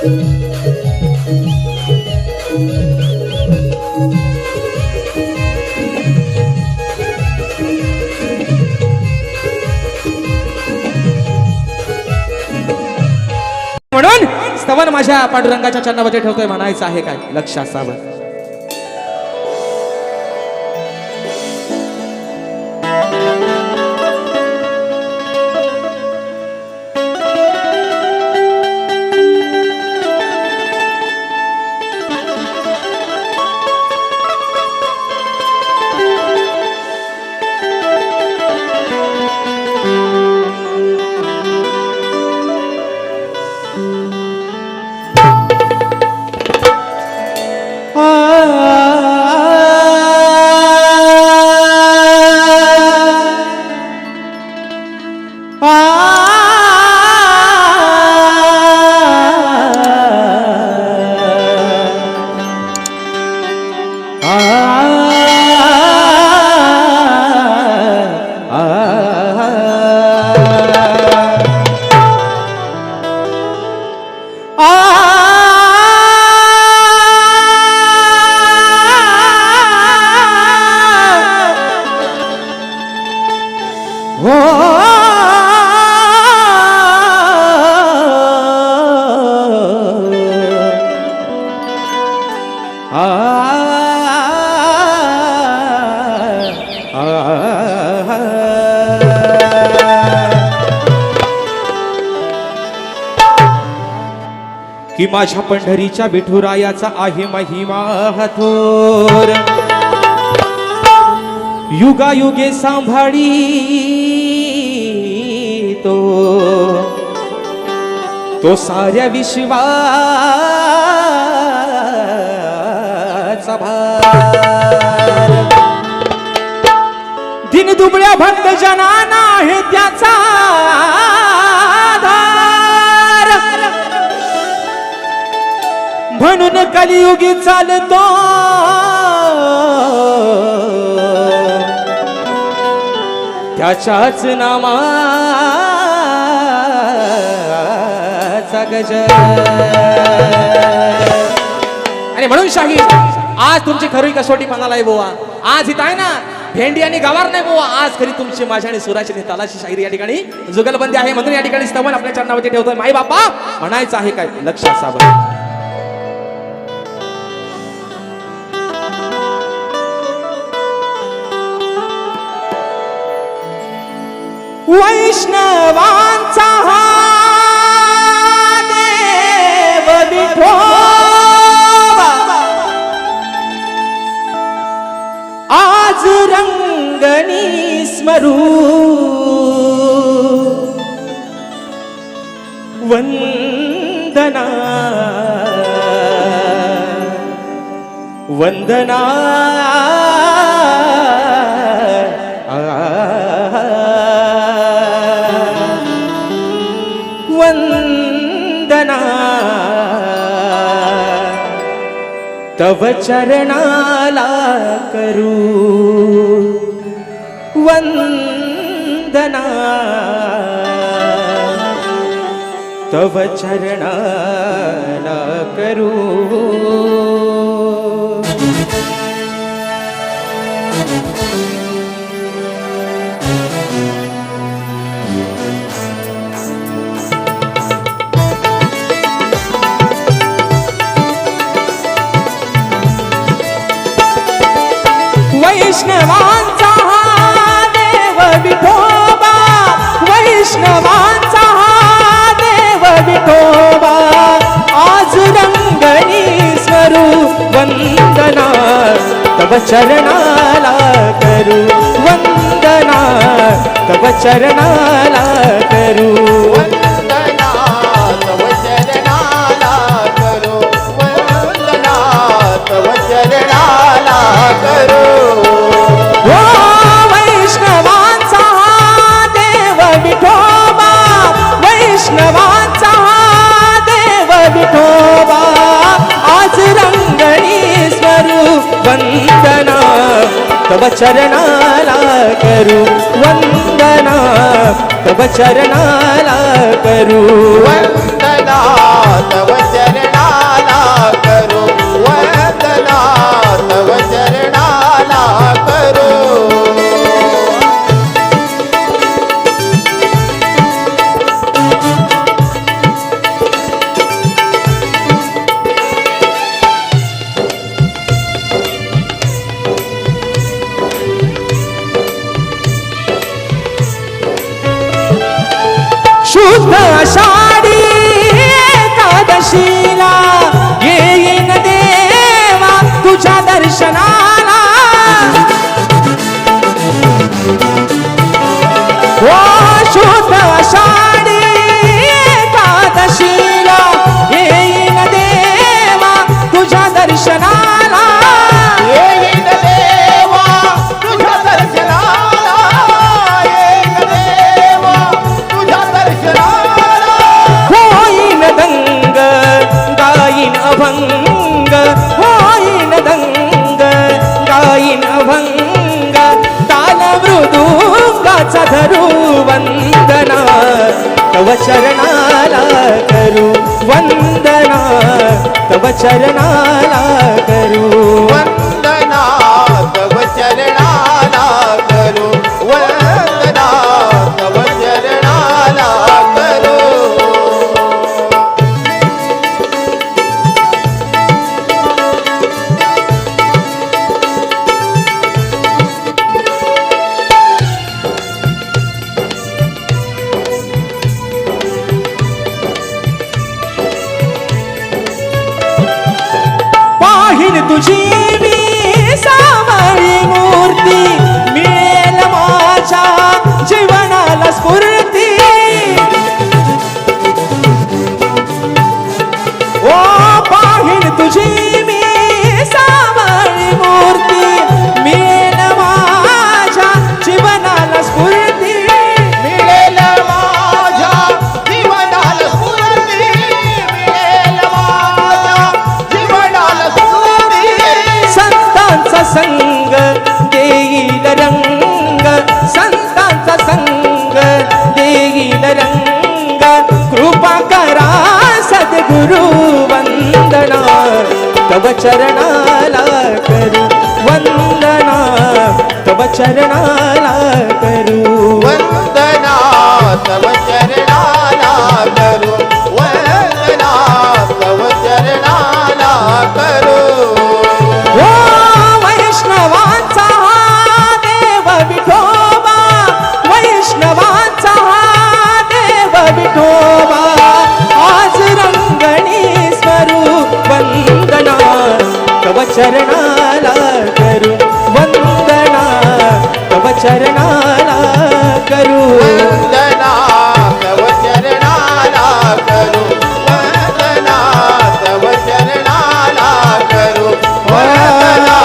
म्हणून स्तवन माझ्या पांडुरंगाच्या चरणावरती ठेवतोय, म्हणायचं आहे काय लक्ष असावं. की माझ्या पंढरीच्या विठुरायाचा आहे महिमा थोर, युगायुगे सांभाळी तो साऱ्या विश्वाचा भार. दिन दुबळ्या भक्त जनाना आहे त्याचा आधार, म्हणून कलियुगी चालतो त्याच्याच नामाचा गजर. आणि म्हणून शाहीर आज तुमची खरी कसोटी मनाला आहे बुवा. आज इथं आहे ना भेंडी आणि गवार नाही बुवा, आज खरी तुमची माझ्या आणि सुराची आणि तालाची शाहिरी या ठिकाणी जुगलबंदी आहे. म्हणून या ठिकाणी स्तवन आपल्या चरणावरती ठेवतोय. माई बापा म्हणायचं आहे काय लक्ष असावं. वैष्णवांचा देव विठोबा आज रंगणी स्मरू, वंदना वंदना वंदना तव चरणाला करू, वंदना तव चरणाला करू. वैष्णवांचा देव विठोबा, वैष्णवांचा देव विठोबा आज रंगणी स्वरू, वंदना तव चरणाला करू, वंदना तव चरणाला करू, वंदना तव चरणाला करू, वंदना तव चरणाला करू. वैष्णवांचा देव विठोबा, वैष्णवांचा देव विठोबा आज रंगणी स्वरूप, वंदना तव चरणाला करू, वंदना तव चरणाला करू, वंदना तव चरणाला चरणाला करू वंदना तव चरणाला करू वंदना तव चरणाला करू वंदना तव चरणाला करू पाहिन तुझी मी सावळी मूर्ती मिळेल माझ्या जीवनाला स्फूर्ती ओ पाहिन तुझी मी सावळी मूर्ती मिळेल माझ्या जीवनाला स्फूर्ती मिळेल माझ्या जीवनाला स्फूर्ती मिळेल माझ्या जीवनाला स्फूर्ती संतांचा संग देईल रंग संतांचा संग देईल रंग कृपा करा सद्गुरु वंदना तव चरणाला करू वंदना तव चरणाला करू वंदना तव चरणाला करू वंदना तव चरणाला करू ओ वैष्णवांचा हा देव विठोबा वैष्णवांचा हा देव विठोबा आज रंगणी स्वरूप वंदना तव चरणाला करू वंदना तव चरणाला करू वंदना तव चरणाला करू वंदना तव चरणाला करू वंदना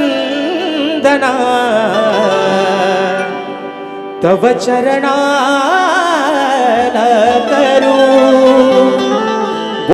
वंदना तव चरणा